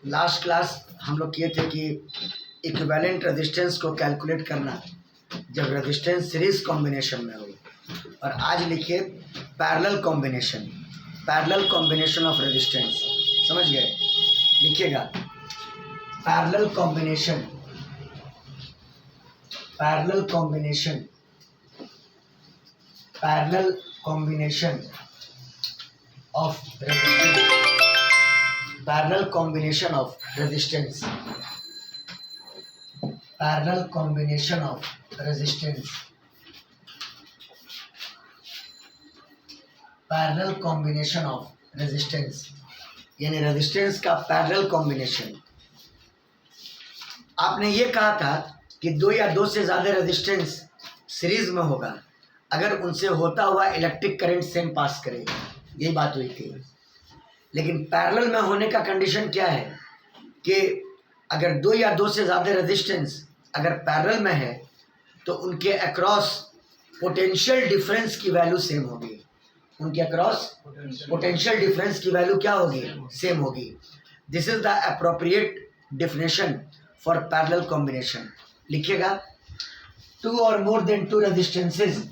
Last class हम लोग किए थे कि इक्विवेलेंट रेजिस्टेंस को कैलकुलेट करना जब रेजिस्टेंस सीरीज कॉम्बिनेशन में हो। और आज लिखिए पैरेलल कॉम्बिनेशन ऑफ रेजिस्टेंस। समझ गए? लिखिएगा पैरेलल कॉम्बिनेशन ऑफ रेजिस्टेंस यानी रेजिस्टेंस का पैरेलल कॉम्बिनेशन। आपने ये कहा था कि दो या दो से ज़्यादा रेजिस्टेंस सीरीज में होगा अगर उनसे होता हुआ इलेक्ट्रिक करंट सेम पास करे, यही बात हुई थी। लेकिन पैरेलल में होने का कंडीशन क्या है कि अगर दो या दो से ज़्यादा रेजिस्टेंस अगर पैरेलल में है तो उनके अक्रॉस पोटेंशियल डिफरेंस की वैल्यू सेम होगी। उनके अक्रॉस पोटेंशियल डिफरेंस की वैल्यू क्या होगी? सेम होगी। This is the appropriate definition for parallel combination. लिखिएगा टू और more than two resistances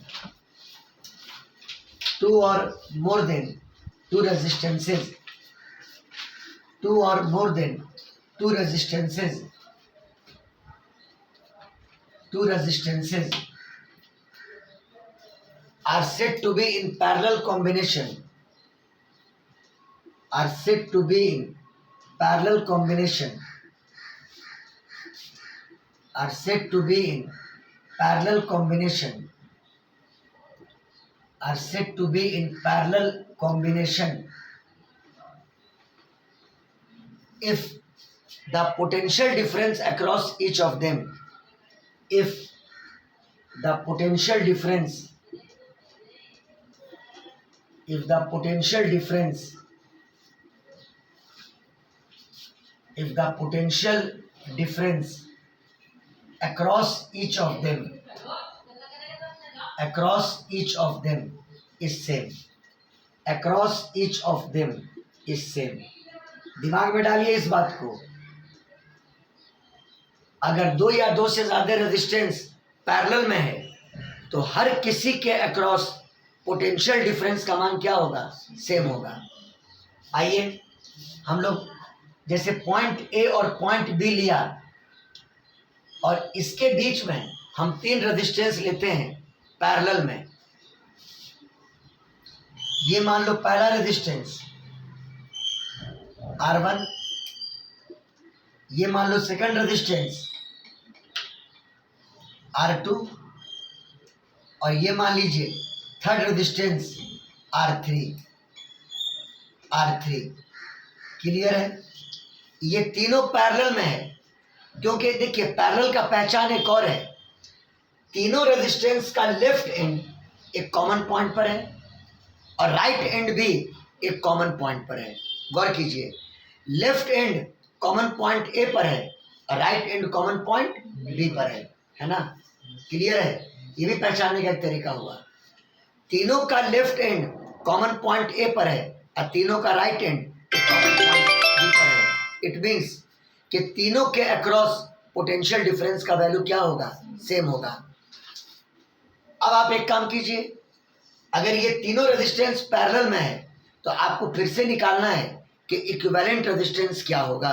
are said to be in parallel combination if the potential difference across each of them across each of them is same। दिमाग में डालिए इस बात को। अगर दो या दो से ज्यादा रेजिस्टेंस पैरेलल में है तो हर किसी के अक्रॉस पोटेंशियल डिफरेंस का मान क्या होगा? सेम होगा। आइए हम लोग जैसे पॉइंट ए और पॉइंट बी लिया और इसके बीच में हम तीन रेजिस्टेंस लेते हैं पैरेलल में। ये मान लो पहला रेजिस्टेंस R1, ये मान लो सेकंड रेजिस्टेंस R2 और ये मान लीजिए थर्ड रेजिस्टेंस R3। क्लियर है? ये तीनों पैरेलल में है क्योंकि देखिए पैरेलल का पहचान एक और है, तीनों रेजिस्टेंस का लेफ्ट एंड एक कॉमन पॉइंट पर है और राइट एंड भी एक कॉमन पॉइंट पर है। गौर कीजिए, left end common point A पर है और right end common point B पर है ना? क्लियर है? ये भी पहचानने का एक तरीका हुआ। तीनों का left end common point A पर है और तीनों का right end common point B पर है। इट मीन्स कि तीनों के अक्रॉस पोटेंशियल डिफरेंस का वैल्यू क्या होगा? सेम होगा। अब आप एक काम कीजिए, अगर ये तीनों रेजिस्टेंस पैरेलल में है तो आपको फिर से निकालना है कि इक्विवेलेंट रेजिस्टेंस क्या होगा।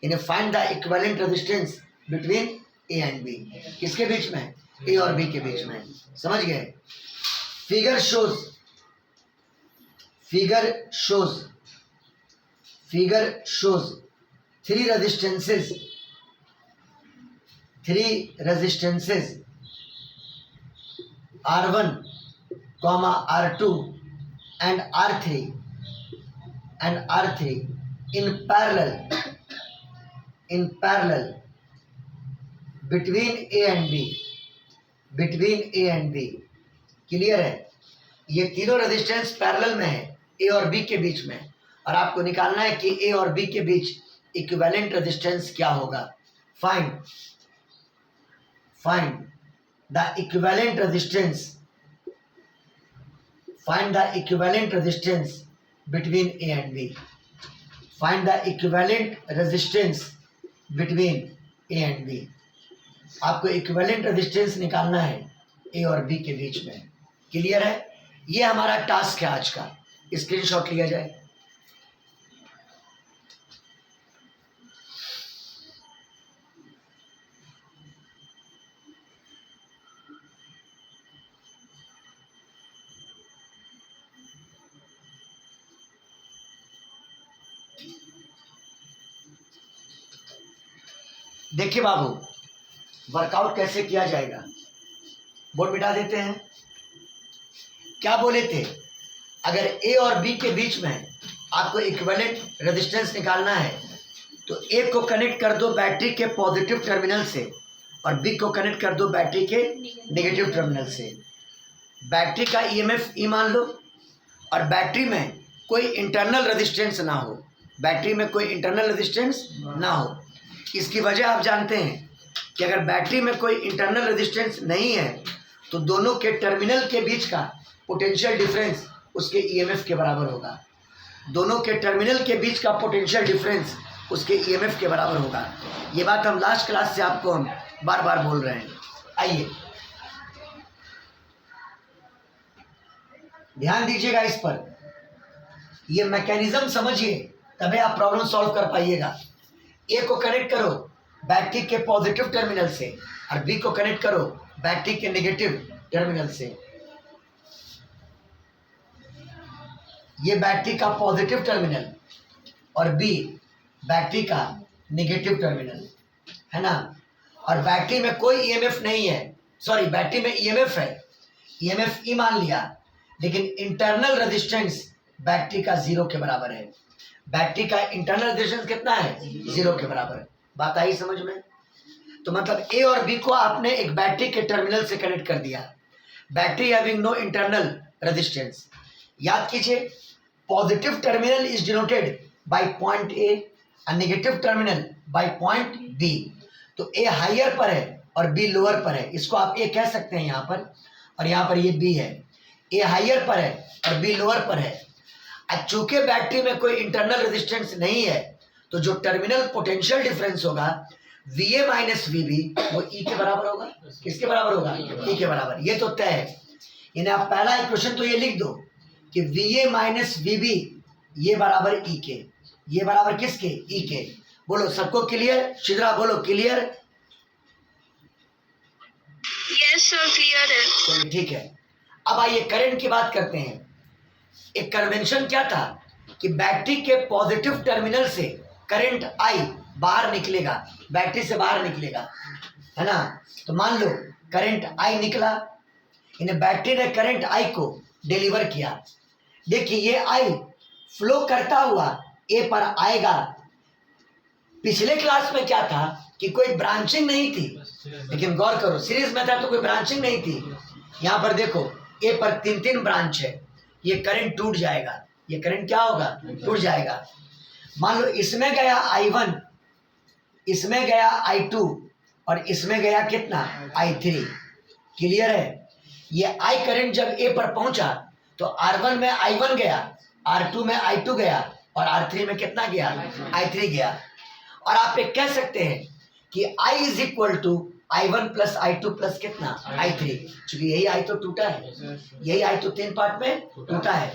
यानी find the equivalent resistance between A and B. किसके बीच में? ए और बी के बीच में। समझ गए? Figure shows three resistances R1, R2 and R3 in parallel between A and B। Clear है? ये तीनों रेजिस्टेंस पैरेलल में है ए और बी के बीच में और आपको निकालना है कि ए और बी के बीच इक्विवेलेंट रेजिस्टेंस क्या होगा। Find the equivalent resistance between A and B। Find the equivalent resistance between A and B. आपको इक्विवेलेंट रेजिस्टेंस निकालना है ए और बी के बीच में। क्लियर है? ये हमारा टास्क है आज का। स्क्रीनशॉट लिया जाए। देखिए बाबू, वर्कआउट कैसे किया जाएगा। बोर्ड मिटा देते हैं। क्या बोले थे? अगर ए और बी के बीच में आपको इक्विवेलेंट रेजिस्टेंस निकालना है तो ए को कनेक्ट कर दो बैटरी के पॉजिटिव टर्मिनल से और बी को कनेक्ट कर दो बैटरी के नेगेटिव टर्मिनल से। बैटरी का ईएमएफ ई मान लो और बैटरी में कोई इंटरनल रेजिस्टेंस ना हो। बैटरी में कोई इंटरनल रेजिस्टेंस ना हो। इसकी वजह आप जानते हैं कि अगर बैटरी में कोई इंटरनल रेजिस्टेंस नहीं है तो दोनों के टर्मिनल के बीच का पोटेंशियल डिफरेंस उसके ईएमएफ के बराबर होगा। दोनों के टर्मिनल के बीच का पोटेंशियल डिफरेंस उसके ईएमएफ के बराबर होगा। ये बात हम लास्ट क्लास से आपको हम बार बार बोल रहे हैं। आइए ध्यान दीजिएगा इस पर। ये मैकेनिज्म समझिए तभी आप प्रॉब्लम सॉल्व कर पाइएगा। ए को कनेक्ट करो बैटरी के पॉजिटिव टर्मिनल से और बी को कनेक्ट करो बैटरी के नेगेटिव टर्मिनल से। ये बैटरी का पॉजिटिव टर्मिनल और बी बैटरी का नेगेटिव टर्मिनल है ना। और बैटरी में कोई ईएमएफ नहीं है, सॉरी बैटरी में ईएमएफ है, ईएमएफ ई मान लिया, लेकिन इंटरनल रेजिस्टेंस बैटरी का 0 के बराबर है। बैटरी का इंटरनल रेजिस्टेंस कितना है? 0 के बराबर। बात आई समझ में? तो मतलब ए और बी को आपने एक बैटरी के टर्मिनल से कनेक्ट कर दिया। Battery having no internal resistance. याद कीजिए, positive terminal is denoted by point A और negative terminal by point B. तो ए हायर पर है और बी लोअर पर है। इसको आप ए कह सकते हैं यहाँ पर, और यहाँ पर ये बी है। ए हायर पर है और बी लोअर पर है। अब चूंकि बैटरी में कोई इंटरनल रेजिस्टेंस नहीं है तो जो टर्मिनल पोटेंशियल डिफरेंस होगा VA माइनस VB वो E के बराबर होगा। किसके बराबर होगा? E के बराबर। ये तो तय है। इन्हें आप पहला इक्वेशन तो ये लिख दो कि VA माइनस VB ये बराबर E के। ये बराबर किसके? E के। बोलो सबको क्लियर? शिद्रा बोलो क्लियर? यस सर क्लियर है। चलिए ठीक है। अब आइए करंट की बात करते हैं। एक कन्वेंशन क्या था कि बैटरी के पॉजिटिव टर्मिनल से करंट आई बाहर निकलेगा, बैटरी से बाहर निकलेगा, है ना। तो मान लो करंट आई निकला, इन्हें बैटरी ने करंट आई को डिलीवर किया। देखिए ये आई फ्लो करता हुआ ए पर आएगा। पिछले क्लास में क्या था कि कोई ब्रांचिंग नहीं थी, लेकिन गौर करो सीरीज में था तो कोई ब्रांचिंग नहीं थी। यहाँ पर देखो ए पर 3 ब्रांच है। ये करंट टूट जाएगा। ये करंट क्या होगा? टूट जाएगा। मान लो इसमें गया I1, इसमें गया I2 और इसमें गया कितना? I3। क्लियर है? ये I करंट जब ए पर पहुंचा तो R1 में I1 गया, R2 में I2 गया और R3 में कितना गया? I3 गया। और आप एक कह सकते हैं कि I is equal to I1 plus I2 plus कितना? I3। क्योंकि यही I तो टूटा है, यही I तो 3 पार्ट में टूटा है।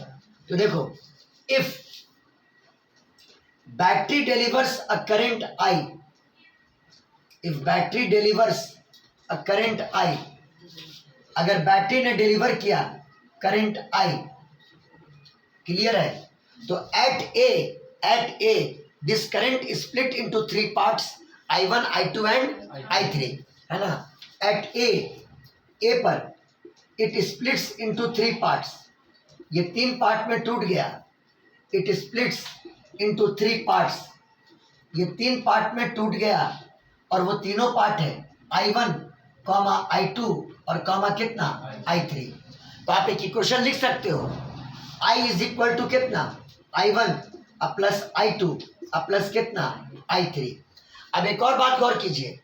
तो देखो if battery delivers a current I, if battery delivers a current I, अगर बैटरी ने डिलीवर किया करंट I, क्लियर है, तो at A this current is split into 3 parts I1, I2 and I3, है ना। एट ए पर इट स्प्लिट्स इनटू 3 पार्ट्स। ये 3 part में टूट गया। It splits into 3 parts. ये 3 पार्ट में टूट गया और वो तीनों पार्ट है I1, I2 और कितना? I3। तो आप एक इक्वेशन लिख सकते हो I इज इक्वल टू कितना? I1 प्लस I2 प्लस कितना? I3। अब एक और बात गौर कीजिए,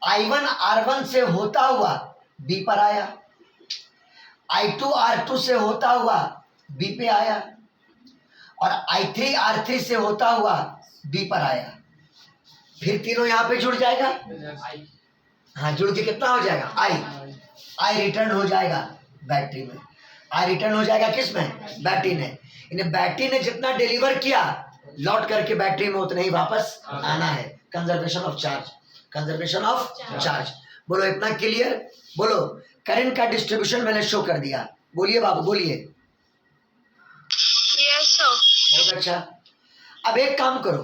I1 R1 से होता हुआ B पर आया, I2 R2 से होता हुआ B पे आया, और I3 R3 से होता हुआ B पर आया, फिर तीनों यहाँ पे जुड़ जाएगा। हाँ, जुड़ के कितना हो जाएगा? I रिटर्न हो जाएगा बैटरी में। I रिटर्न हो जाएगा किस में? बैटरी ने। इन्हें बैटरी ने जितना डिलीवर किया लौट करके बैटरी में उतना ही वापस आना है। Conservation of charge, conservation of charge. बोलो इतना क्लियर? बोलो करंट का डिस्ट्रीब्यूशन मैंने शो कर दिया। बोलिए बाबू, बोलिए। Yes, sir. बहुत अच्छा। अब एक काम करो,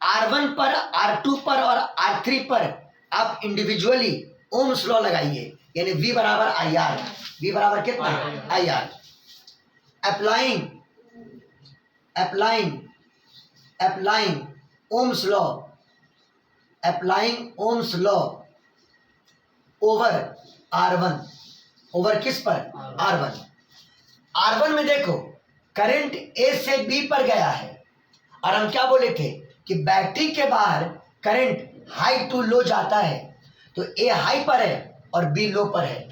R1 पर, R2 पर और R3 पर आप इंडिविजुअली ओम्स लॉ लगाइए, यानी V बराबर IR। V बराबर कितना? IR। Applying Ohm's law, applying Ohm's law over R1। Over किस पर? R1। R1 में देखो करंट A से B पर गया है, और हम क्या बोले थे कि बैटरी के बाहर करंट हाई टू लो जाता है, तो A हाई पर है और B लो पर है।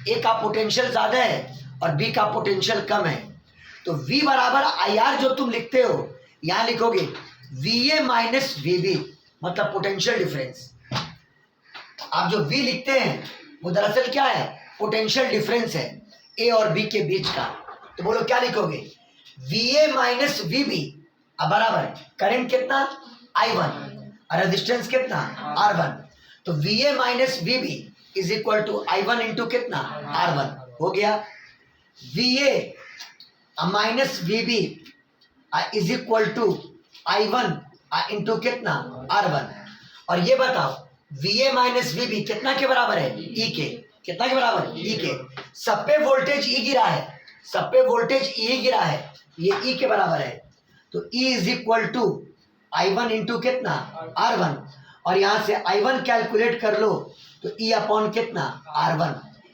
A का पोटेंशियल ज्यादा है और B का पोटेंशियल कम है, तो V बराबर IR जो तुम लिखते हो यहां लिखोगे VA माइनस VB, मतलब पोटेंशियल डिफरेंस। आप जो V लिखते हैं वो दरअसल क्या है? पोटेंशियल डिफरेंस है A और B के बीच का। तो बोलो क्या लिखोगे? VA माइनस VB बराबर करंट कितना? I1 और रेजिस्टेंस कितना? R1। तो VA minus VB is equal to I1 into कितना? R1। हो गया। VA minus VB is equal to I1 into कितना? R1। और ये बताओ VA माइनस VB कितना के बराबर है? E के। कितना के बराबर? E के। सब पे वोल्टेज E गिरा है, सब पे वोल्टेज E गिरा है, ये E के बराबर है। तो E is equal to I1 into कितना? R1। और यहां से I1 कैलकुलेट कर लो तो E अपॉन कितना? R1।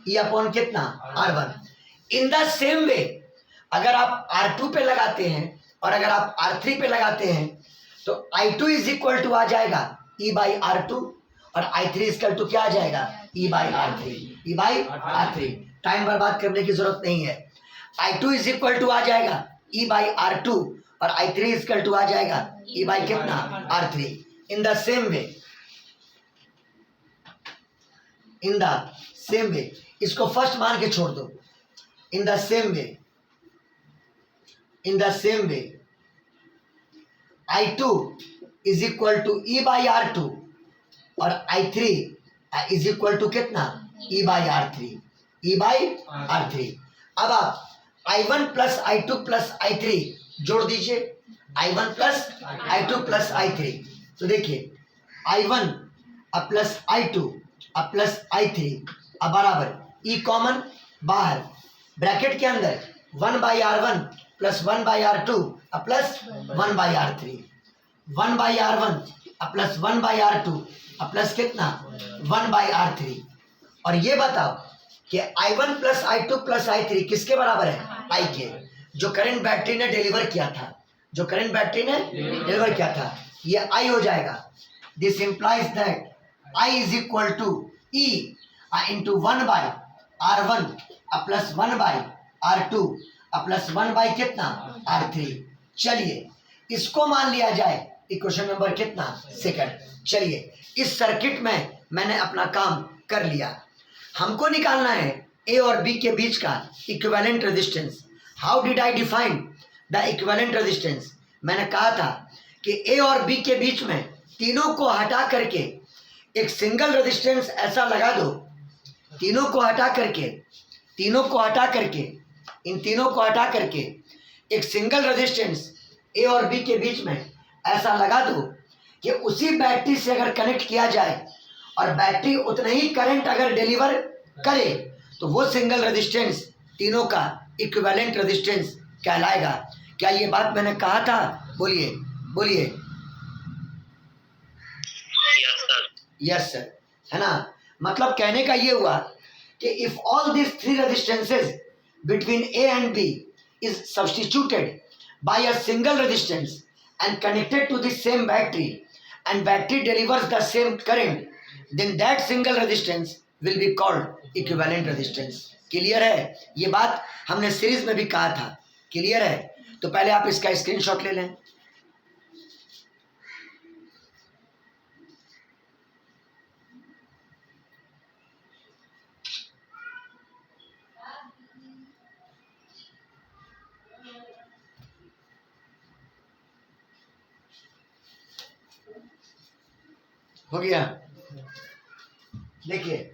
E अपॉन कितना? R1। इन द सेम वे अगर आप R2 पे लगाते हैं और अगर आप R3 पे लगाते हैं तो I2 इज इक्वल टू आ जाएगा E बाई R2 और I3 इक्वल टू क्या आ जाएगा? E by R3। E by R3। Time बर्बाद करने की जरूरत नहीं है। I2 इज इक्वल टू आ जाएगा E बाई R2 और I3 इक्वल टू आ जाएगा E बाई कितना? R3। In the same way, in the same way, इसको फर्स्ट मान के छोड़ दो। In the same way, in the same way I2 is equal to E by R2 और I3 is equal to कितना? E by R3। E by R3। अब आप I1 plus I2 plus I3 जोड़ दीजिए। I1 plus I2 plus I3। तो देखिए I1 plus I2 plus I3 बराबर E common बाहर, ब्रैकेट के अंदर 1 by R1 plus 1 by R2 plus 1 by R3। 1 by R1 plus 1 by R2 plus कितना? 1 by R3। और ये बताओ कि I1 plus I2 plus I3 किसके बराबर है? I के। जो करंट बैटरी ने डिलीवर किया था, जो करंट बैटरी ने डिलीवर किया था, ये I हो जाएगा। This implies that I is equal to E into 1 by R1 plus 1 by R2 plus 1 by कितना? R3। चलिए इसको मान लिया जाए इक्वेशन नंबर कितना? सेकंड। चलिए इस सर्किट में मैंने अपना काम कर लिया। हमको निकालना है A और B के बीच का equivalent resistance. How did I define the equivalent resistance? मैंने कहा था कि A और B के बीच में तीनों को हटा करके एक सिंगल रेजिस्टेंस ऐसा लगा दो, तीनों को हटा करके, तीनों को हटा करके, इन तीनों को हटा करके एक सिंगल रेजिस्टेंस A और B के बीच में ऐसा लगा दो कि उसी बैटरी से अगर कनेक्ट किया जाए और बैटरी उतना ही करंट अगर डिलीवर करे तो वो सिंगल रेजिस्टेंस तीनों का इक्विवेलेंट रेजिस्टेंस कहलाएगा। क्या ये बात मैंने कहा था? बोलिए बोलिए। यस सर, है ना? मतलब कहने का ये हुआ कि if all this three resistances between A and B is substituted by a single resistance and connected to the same battery and battery delivers the same current, then that single resistance will be called equivalent resistance। Clear है? ये बात हमने series में भी कहा था। Clear है? तो पहले आप इसका स्क्रीनशॉट ले लें। हो गया, देखिए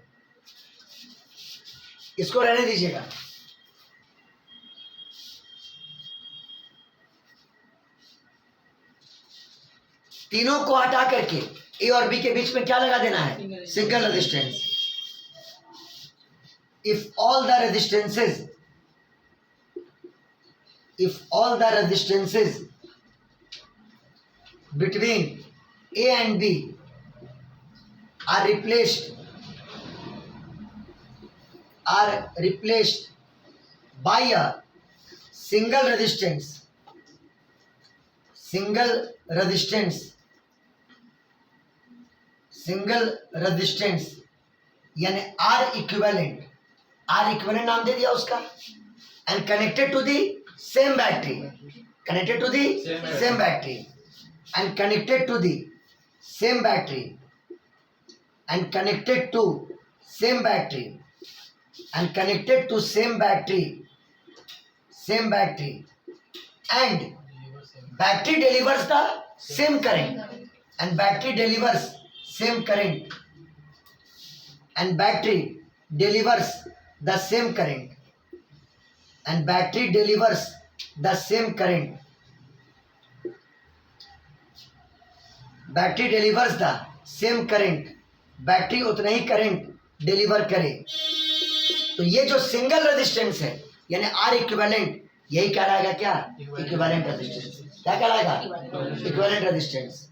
इसको रहने दीजिएगा। तीनों को हटा करके ए और बी के बीच में क्या लगा देना है? Single resistance. If all the resistances between A and B are replaced by a single resistance यानी R equivalent नाम दे दिया उसका, and connected to the same battery and connected to the same battery and connected to same battery and connected to same battery and battery delivers the same current and battery delivers same current and battery delivers the same current and battery delivers the same current battery delivers the same current, battery उतना ही current deliver करे। तो ये जो single resistance है यानी are equivalent, यही कहलाएगा क्या? Equivalent resistance. क्या कहलाएगा? Equivalent resistance.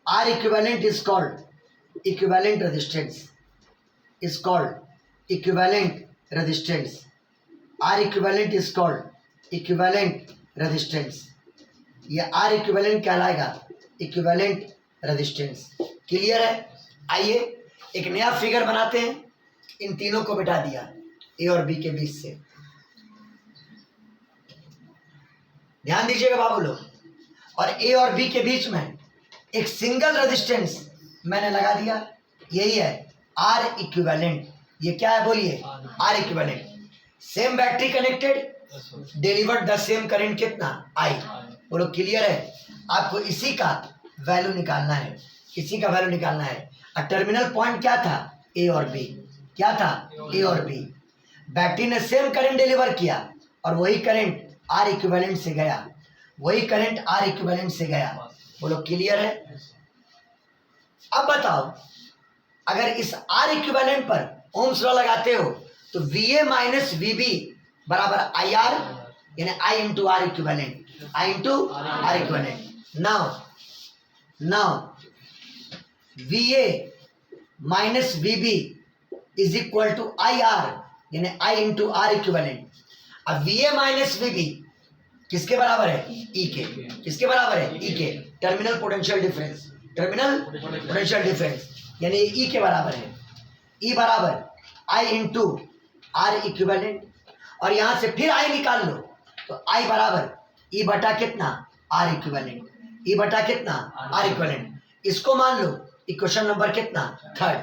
R equivalent is called equivalent resistance, is called equivalent resistance. R equivalent is called equivalent resistance. ये आर इक्विवेलेंट कहलाएगा इक्विवेलेंट रेजिस्टेंस। क्लियर है? आइए एक नया फिगर बनाते हैं। इन तीनों को बिठा दिया ए और बी के बीच से। ध्यान दीजिएगा बाबू लोग, और ए और बी के बीच में एक सिंगल रेजिस्टेंस मैंने लगा दिया, यही है आर इक्विवेलेंट। ये क्या है बोलिए? R equivalent. Same battery connected, delivered the same current कितना? आई। बोलो क्लियर है? आपको इसी का वैल्यू निकालना है, इसी का वैल्यू निकालना है। और टर्मिनल पॉइंट क्या था? ए और बी। क्या था? ए और बी। बैटरी ने सेम करंट डिलीवर किया और वही करंट आर इक्विवेलेंट से गया, वही करंट आर इक्विवेलेंट से गया। बोलो क्लियर है? अब बताओ, अगर इस आर इक्विवेलेंट पर ओम्स लॉ लगाते हो तो VA माइनस VB बराबर IR यानी I into R equivalent, I into R equivalent. Now VA minus VB is equal to IR यानी I इंटू आर इक्विवेलेंट। अब VA माइनस VB किसके बराबर है? E के। किसके बराबर है? E के। Terminal potential difference, terminal potential difference यानी E के बराबर है। E बराबर I इंटू आर इक्विवेलेंट, और यहां से फिर I निकाल लो तो I बराबर E बटा कितना? R equivalent. E बटा कितना? R equivalent. इसको मान लो इक्वेशन नंबर कितना? थर्ड।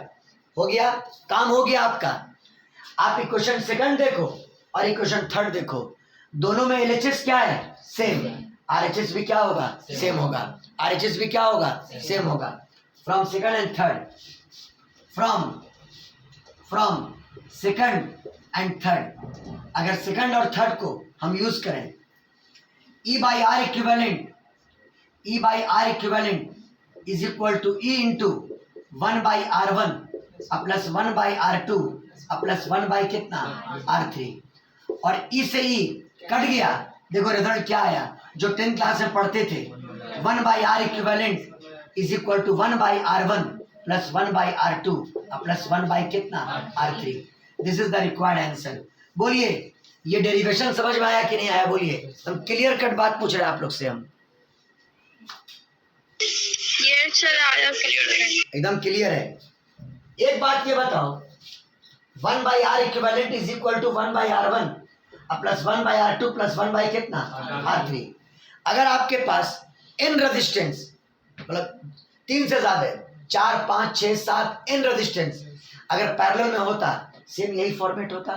हो गया, काम हो गया आपका। आप इक्वेशन सेकंड देखो और इक्वेशन थर्ड देखो, दोनों में LHS क्या है? सेम। RHS भी क्या होगा? सेम होगा। RHS भी क्या होगा? सेम होगा। From second and third, from second and third, अगर सेकंड और थर्ड को हम यूज करें, E by R equivalent is equal to E into 1 by R1 plus 1 by R2 plus 1 by कितना? R3। और E से E कट गया, देखो रिजल्ट क्या आया जो 10th क्लास में पढ़ते थे। 1 by R equivalent is equal to 1 by R1 plus 1 by R2 plus 1 by कितना? R3। This is the required answer. बोलिए ये डेरिवेशन समझ में आया कि नहीं आया? बोलिए, हम क्लियर कट बात पूछ रहे हैं आप लोग से। हम ये सर आया, क्लियर है, एकदम क्लियर है। एक बात ये बताओ, 1 by R equivalent is equal to 1 by R1 अब प्लस 1/R2 प्लस 1 बाई कितना R3। अगर आपके पास n रेजिस्टेंस मतलब 3 से ज्यादा है, 4 5 6 7 n रेजिस्टेंस अगर पैरेलल में होता सेम यही फॉर्मेट होता।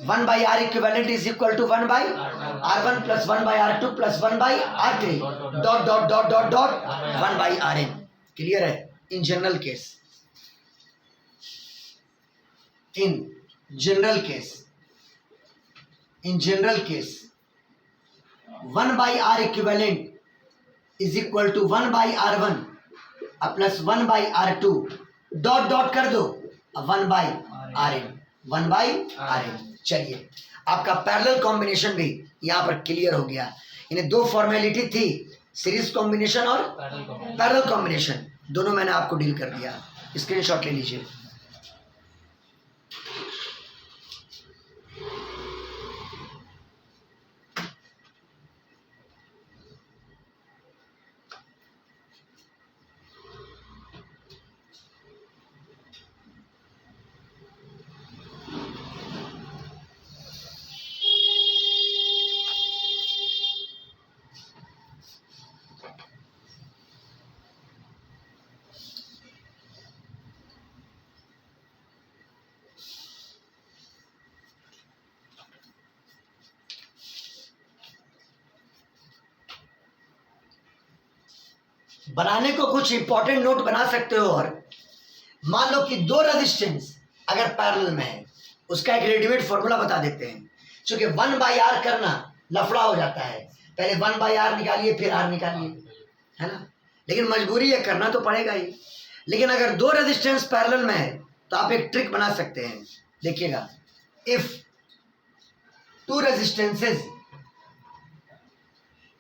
1/R equivalent is equal to 1/R1 plus 1/R2 plus 1/R3 dot dot dot dot dot 1/Rn। Clear है? In general case, in general case 1/R equivalent is equal to 1/R1 plus 1/R2 dot dot कर दो 1/Rn। चलिए, आपका parallel combination भी यहां पर clear हो गया। इन्हें दो फॉर्मेलिटी थी, सीरीज कॉम्बिनेशन और पैरेलल कॉम्बिनेशन, दोनों मैंने आपको डील कर दिया। स्क्रीनशॉट ले लीजिए। बनाने को कुछ इंपॉर्टेंट नोट बना सकते हो। और मान लो कि दो रेजिस्टेंस अगर पैरेलल में है, उसका एक रेडीमेड फॉर्मूला बता देते हैं। क्योंकि 1/R करना लफड़ा हो जाता है, पहले 1/R निकालिए फिर R निकालिए, है ना। लेकिन मजबूरी है, करना तो पड़ेगा ही। लेकिन अगर दो रेजिस्टेंस पैरेलल में है तो आप एक ट्रिक बना सकते हैं। देखिएगा, इफ टू रेजिस्टेंसेस,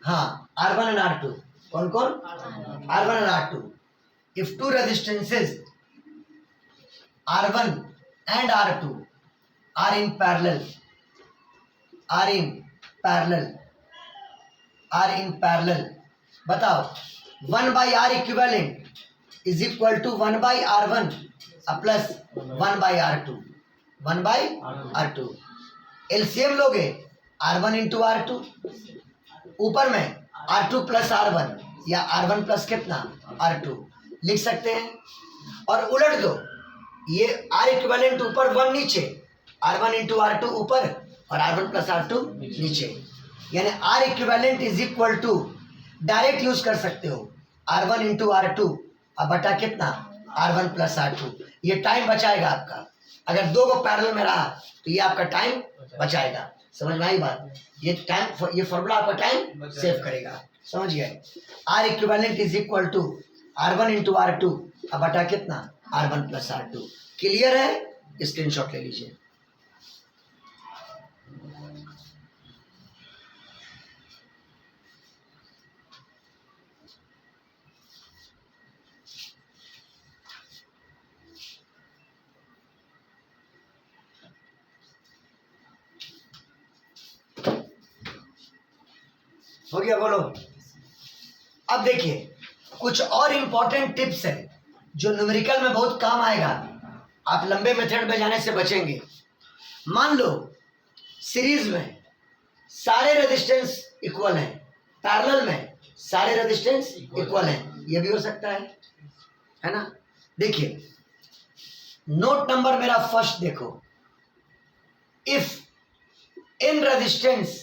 हाँ R1 एंड R2, कौन कौन? R1 and R2. If two resistances R1 and R2 are in parallel, बताओ 1/R equivalent is equal to 1/R1 plus 1/R2, 1/R2। LCM लोगे R1 इंटू R2, ऊपर में R2 plus R1 या R1 plus कितना R2 लिख सकते हैं। और उलट दो, ये R इक्विवेलेंट ऊपर 1 नीचे, R1 इंटू R2 ऊपर और R1 प्लस R2 नीचे, यानी R equivalent is equal to, direct use कर सकते हो R1 इंटू R2 अब बटा कितना R1 प्लस R2। ये टाइम बचाएगा आपका। अगर दो को पैरेलल में रहा तो ये आपका टाइम बचाएगा। समझ में आई बात? ये टाइम, ये फॉर्मूला आपका टाइम सेव करेगा। समझ गए? R equivalent is equal to R1 into R2 अब बटा कितना R1 प्लस R2। क्लियर है? स्क्रीनशॉट ले लीजिए। हो गया? बोलो। अब देखिए, कुछ और इंपॉर्टेंट टिप्स है जो न्यूमेरिकल में बहुत काम आएगा। आप लंबे मेथड में जाने से बचेंगे। मान लो सीरीज में सारे रेजिस्टेंस इक्वल हैं, पैरेलल में सारे रेजिस्टेंस इक्वल हैं, ये भी हो सकता है ना। देखिए, नोट नंबर मेरा फर्स्ट देखो, इफ इन रेजिस्टेंस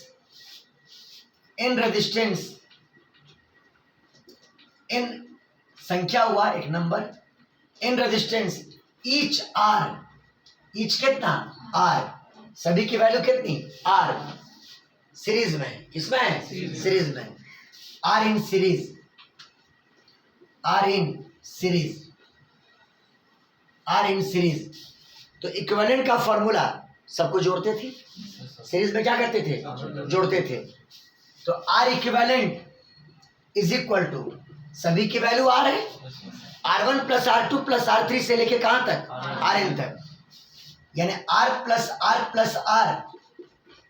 इन संख्या हुआ एक number, n resistance each R, each कितना आर, सभी की वैल्यू कितनी आर, सीरीज में, किसमें है सीरीज में, R in series, R in series, R in series. तो इक्विवेलेंट का फॉर्मूला सबको जोड़ते थे, सीरीज में क्या करते थे जोड़ते थे। तो R equivalent is equal to, सभी की वैल्यू आर है, R1 plus R2 plus R3 से लेके कहां तक Rn तक, यानी R प्लस R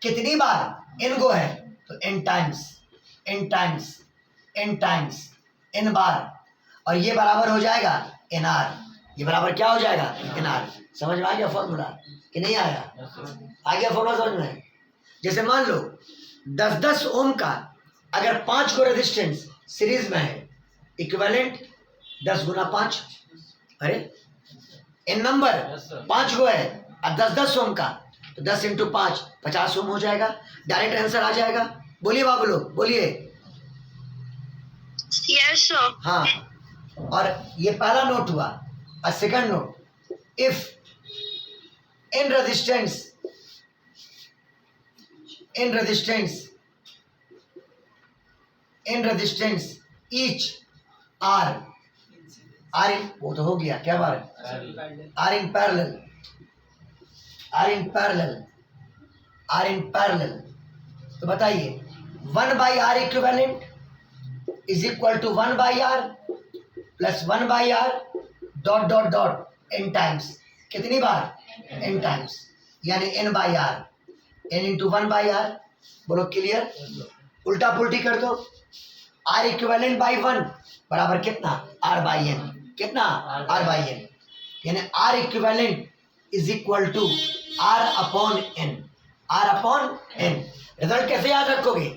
कितनी बार n गो है तो n टाइम्स n बार, और ये बराबर हो जाएगा nr, ये बराबर क्या हो जाएगा nr। समझ में आ गया फॉर्मूला कि नहीं आया? आ गया फॉर्मूला समझ में? जैसे मान लो 10-10 ओम का अगर 5 को रेजिस्टेंस सीरीज में है, इक्विवेलेंट 10 गुना 5, अरे इन नंबर 5 को है और 10-10 ओम का, तो 10 इंटू 5 50 ओम हो जाएगा, डायरेक्ट आंसर आ जाएगा। बोलिए बाबू लोग, बोलिए। Yes, sir. हाँ, और ये पहला नोट हुआ। और second note, if n resistance each R in, वो तो हो गया, क्या बात है, आर इन पैरेलल, तो बताइए 1/r equivalent is equal to 1/r plus 1/r dot dot dot n times, कितनी बार, n टाइम्स, यानी n/r, n इंटू 1/r। बोलो क्लियर। उल्टा पुल्टी कर दो, r इक्विवेलेंट बाई 1 बराबर कितना, r/n, कितना, r/n, यानी r equivalent is equal to r/n। Result कैसे याद रखोगे,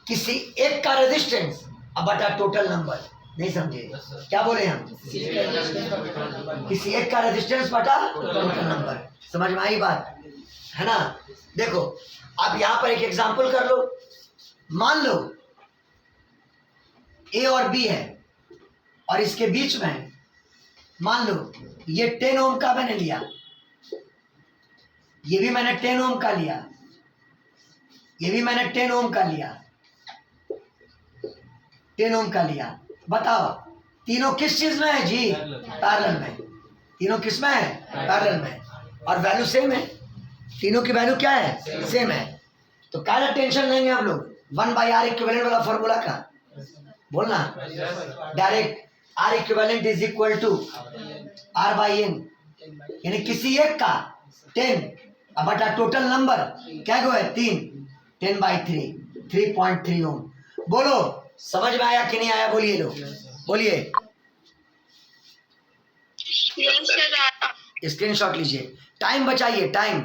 किसी एक का रेजिस्टेंस अब बटा टोटल नंबर, नहीं समझे क्या बोले हम, किसी एक का रेजिस्टेंस बटा टोटल नंबर, समझ में आई बात है ना। देखो आप यहां पर एक एग्जांपल कर लो, मान लो ए और बी है और इसके बीच में मान लो ये 10 ओम का मैंने लिया, ये भी मैंने 10 ओम का लिया, ये भी मैंने 10 ओम का लिया, 10 ओम का लिया। बताओ तीनों किस चीज में है जी, पैरेलल में। तीनों किस में है, पैरेलल में, और वैल्यू सेम है, तीनों की वैल्यू क्या है, सेम है। तो क्या टेंशन लेंगे हम लोग 1/r इक्विवेलेंट वाला फॉर्मूला का, बोलना direct, r equivalent is equal to r/n, यानी किसी एक का 10 अब बटा टोटल नंबर क्या को है 3, 10/3, 3.3 ओम। बोलो समझ में आया कि नहीं आया, बोलिए लोग, बोलिए। Yes, sir. स्क्रीनशॉट लीजिए, टाइम बचाइए, टाइम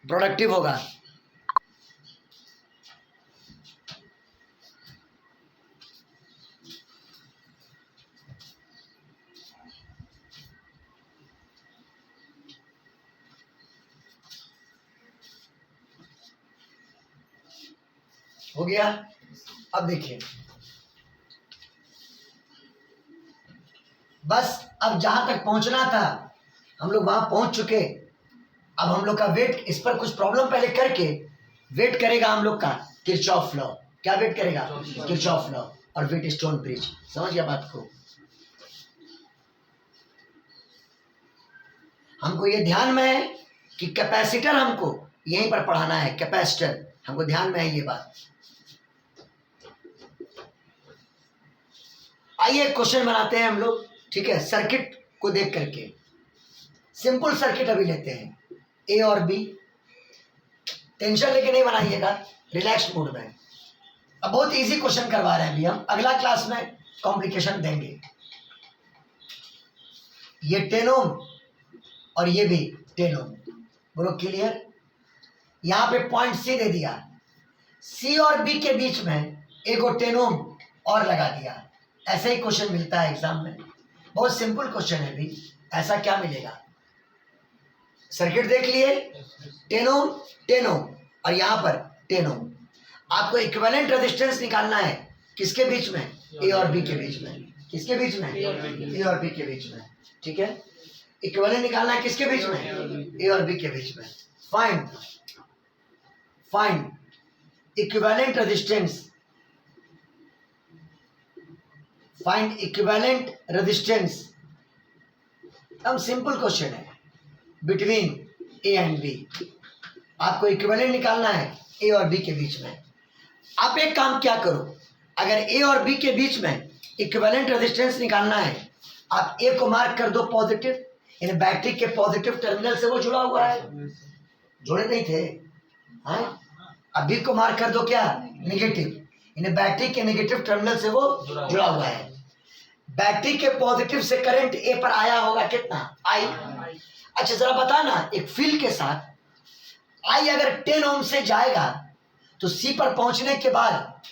प्रोडक्टिव होगा। हो गया। अब देखिए, बस अब जहां तक पहुंचना था हम लोग वहां पहुंच चुके। अब हम लोग का वेट, इस पर कुछ प्रॉब्लम पहले करके वेट करेगा हम लोग का किरचॉफ लॉ। क्या वेट करेगा, किरचॉफ लॉ और वेट स्टोन ब्रिज। समझ गया बात को। हमको ये ध्यान में है कि कैपेसिटर हमको यहीं पर पढ़ाना है, कैपेसिटर हमको ध्यान में है ये बात। आइए क्वेश्चन बनाते हैं हम लोग, ठीक है, सर्किट को देख करके। सिंपल सर्किट अभी लेते हैं, ए और बी। टेंशन लेके नहीं बनाइएगा, रिलैक्स मूड में। अब बहुत इजी क्वेश्चन करवा रहे हैं अभी हम, अगला क्लास में कॉम्प्लिकेशन देंगे। ये 10 ओम और ये भी 10 ओम, बोलो क्लियर। यहां पे पॉइंट सी दे दिया, सी और बी के बीच में एक 10 ओम और लगा दिया। ऐसा ही क्वेश्चन मिलता है एग्जाम में, बहुत सिंपल क्वेश्चन है भी। ऐसा क्या मिलेगा, सर्किट देख लिए, 10 ओम 10 ओम और यहां पर 10 ओम। आपको इक्विवेलेंट रेजिस्टेंस निकालना है, किसके बीच में, ए और बी के बीच में। किसके बीच में, ए और बी के बीच में, ठीक है। इक्विवेलेंट निकालना है किसके बीच में, ए और बी के बीच में। Find equivalent resistance, find equivalent resistance. हम सिंपल क्वेश्चन है, बिटवीन ए एंड बी। आपको इक्विवेलेंट निकालना है ए और बी के बीच में। आप एक काम क्या करो, अगर ए और बी के बीच में इक्विवेलेंट रेजिस्टेंस निकालना है, आप ए को मार्क कर दो पॉजिटिव, यानी बैटरी के पॉजिटिव टर्मिनल से वो जुड़ा हुआ है, जुड़े नहीं थे, हाँ। अब बी को मार्क कर दो क्या, नेगेटिव, यानी बैटरी के नेगेटिव टर्मिनल से वो जुड़ा हुआ है। बैटरी के पॉजिटिव से करंट ए पर आया होगा कितना, आई। अच्छा जरा बताना, एक फील्ड के साथ आई अगर 10 ओम से जाएगा तो सी पर पहुंचने के बाद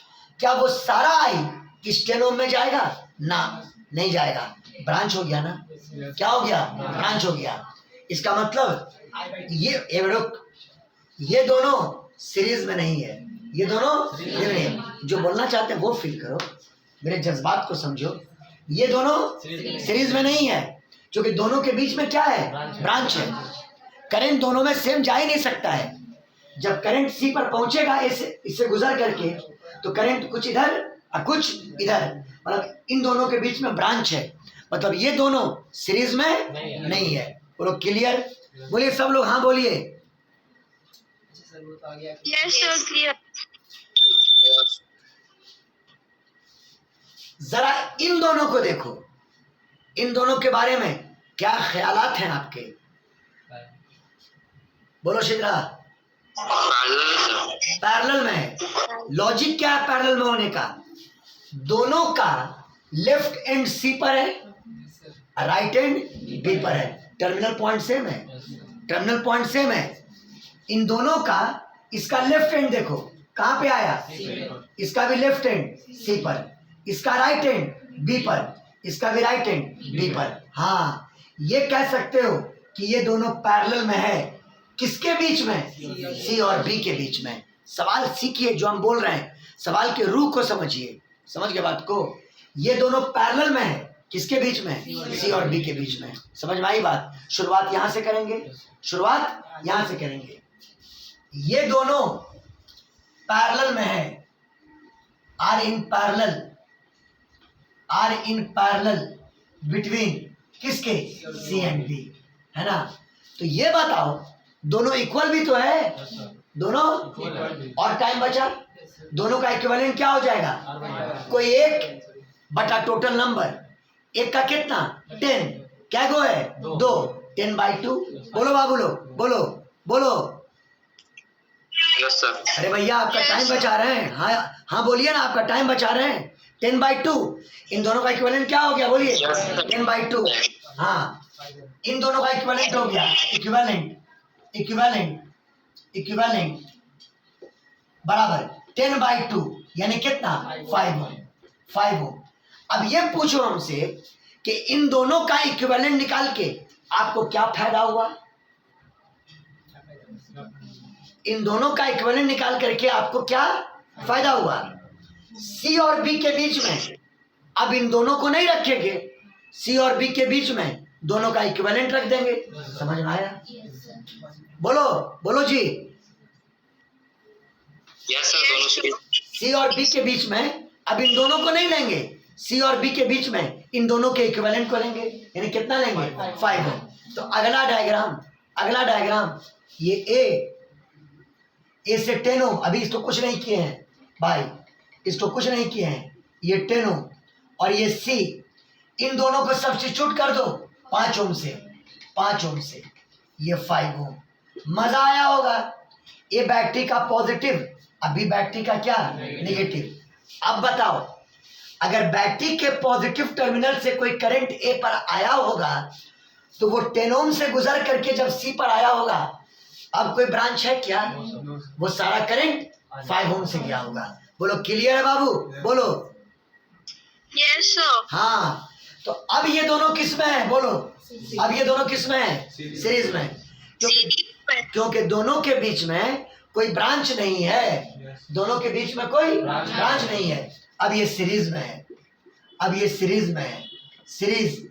क्या वो सारा आई इस 10 ओम में जाएगा? ना, नहीं जाएगा, ब्रांच हो गया ना। क्या हो गया? ब्रांच हो गया। इसका मतलब ये दोनों सीरीज में नहीं है, ये दोनों सीरीज में नहीं है। जो बोलना चाहते हैं वो फील करो, मेरे जज्बात को समझो। ये दोनों सीरीज में नहीं है क्योंकि दोनों के बीच में क्या है? ब्रांच है। करंट दोनों में सेम जा ही नहीं सकता है। जब करंट सी पर पहुंचेगा इससे गुजर करके, तो करंट कुछ इधर और कुछ इधर, मतलब इन दोनों के बीच में ब्रांच है। मतलब ये दोनों सीरीज में नहीं है। बोलो क्लियर? बोलिए सब लोग हाँ बोलिए। Yes sir, clear. जरा इन दोनों को देखो, इन दोनों के बारे में क्या ख्यालात हैं आपके? बोलो शिद्रा। पैरेलल में है। लॉजिक क्या है पैरेलल में होने का? दोनों का लेफ्ट एंड सी पर है, राइट एंड बी पर है। टर्मिनल पॉइंट सेम है, टर्मिनल पॉइंट सेम है। इन दोनों का, इसका लेफ्ट एंड देखो कहां पे आया? इसका भी लेफ्ट एंड सी पर, इसका राइट एंड बी पर, इसका भी राइट एंड बी पर। हाँ, ये कह सकते हो कि ये दोनों पैरेलल में है। किसके बीच में? सी और बी के बीच में। सवाल सीखिए जो हम बोल रहे हैं, सवाल के रूह को समझिए। समझ गए बात को? ये दोनों पैरेलल में है। किसके बीच में? सी और बी के बीच में। समझ में आई बात? शुरुआत यहां से करेंगे, शुरुआत यहां से करेंगे। ये दोनों पैरेलल में है, आर इन पैरेलल बिटवीन किसके? सी एंड बी, है ना? तो ये बताओ दोनों इक्वल भी तो है, दोनों। और टाइम बचा, दोनों का इक्विवेलेंट क्या हो जाएगा? कोई एक बटा टोटल नंबर, एक का कितना? 10। क्या गो है? 2। 10/2। बोलो बाबू लोग, बोलो बोलो। Yes sir. अरे भैया आपका टाइम बचा रहे हैं। हाँ हाँ बोलिए ना, आपका टाइम बचा रहे हैं। 10/2। इन दोनों का इक्विवेलेंट क्या हो गया? बोलिए। 10/2। हाँ, इन दोनों का इक्विवेलेंट हो गया। इक्विवेलेंट बराबर 10/2 यानी कितना? 5 ओम। अब ये पूछो हमसे कि इन दोनों का इक्विवेलेंट निकाल के आपको क्या फायदा हुआ? इन दोनों का इक्विवेलेंट निकाल करके आपको क्या फायदा हुआ? सी और बी के बीच में अब इन दोनों को नहीं रखेंगे, सी और बी के बीच में दोनों का इक्विवेलेंट रख देंगे। समझ में आया? बोलो बोलो जी। यस सर, दोनों सी और बी के बीच में अब इन दोनों को नहीं लेंगे, सी और बी के बीच में इन दोनों के इक्विवेलेंट को लेंगे। यानी कितना लेंगे? 5 ओम। तो अगला डायग्राम ये ए से 10 ओम। अभी इसको कुछ नहीं किए हैं भाई, इसको कुछ नहीं किए हैं। ये 10 ओम और ये सी, इन दोनों को सब्स्टिट्यूट कर दो 5 ओम से ये 5 ओम। मजा आया होगा? ये बैटरी का पॉजिटिव, अभी बैटरी का क्या? नेगेटिव। अब बताओ, अगर बैटरी के पॉजिटिव टर्मिनल से कोई करंट ए पर आया होगा तो वो 10 ओम से गुजर करके जब सी पर आया होगा, अब कोई ब्रांच है क्या? वो सारा करंट 5 ओम से गया होगा। बोलो क्लियर है बाबू? बोलो। Yes sir. हाँ, तो अब ये दोनों किस में है? बोलो। अब ये दोनों किस में है? सीरीज में। क्योंकि दोनों के बीच में कोई ब्रांच नहीं है, दोनों के बीच में कोई ब्रांच नहीं है। अब ये सीरीज में है, series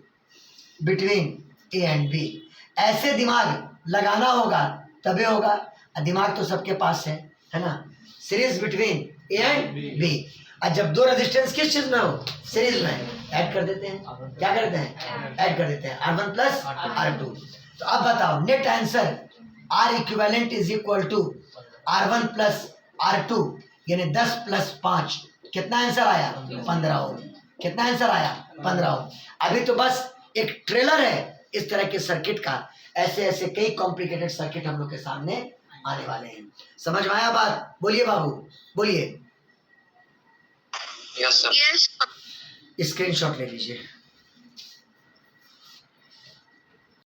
between A and B. ऐसे दिमाग लगाना होगा तभी होगा। दिमाग तो सबके पास है ना? Series between A and B. और जब दो रेजिस्टेंस किस चीज में हो? सीरीज में, ऐड कर देते हैं। क्या करते हैं? ऐड कर देते हैं, R1 प्लस R2। तो अब बताओ net answer R equivalent is equal to R1 plus R2 यानी 10 प्लस 5। कितना आंसर आया? 15 ओम। कितना आंसर आया? 15 ओम। अभी तो बस एक ट्रेलर है इस तरह के सर्किट का। ऐसे ऐसे कई कॉम्प्लिकेटेड सर्किट हम लोग के सामने आने वाले हैं। समझ में आया बात? बोलिए बाबू, बोलिए। Yes sir. स्क्रीनशॉट ले लीजिए।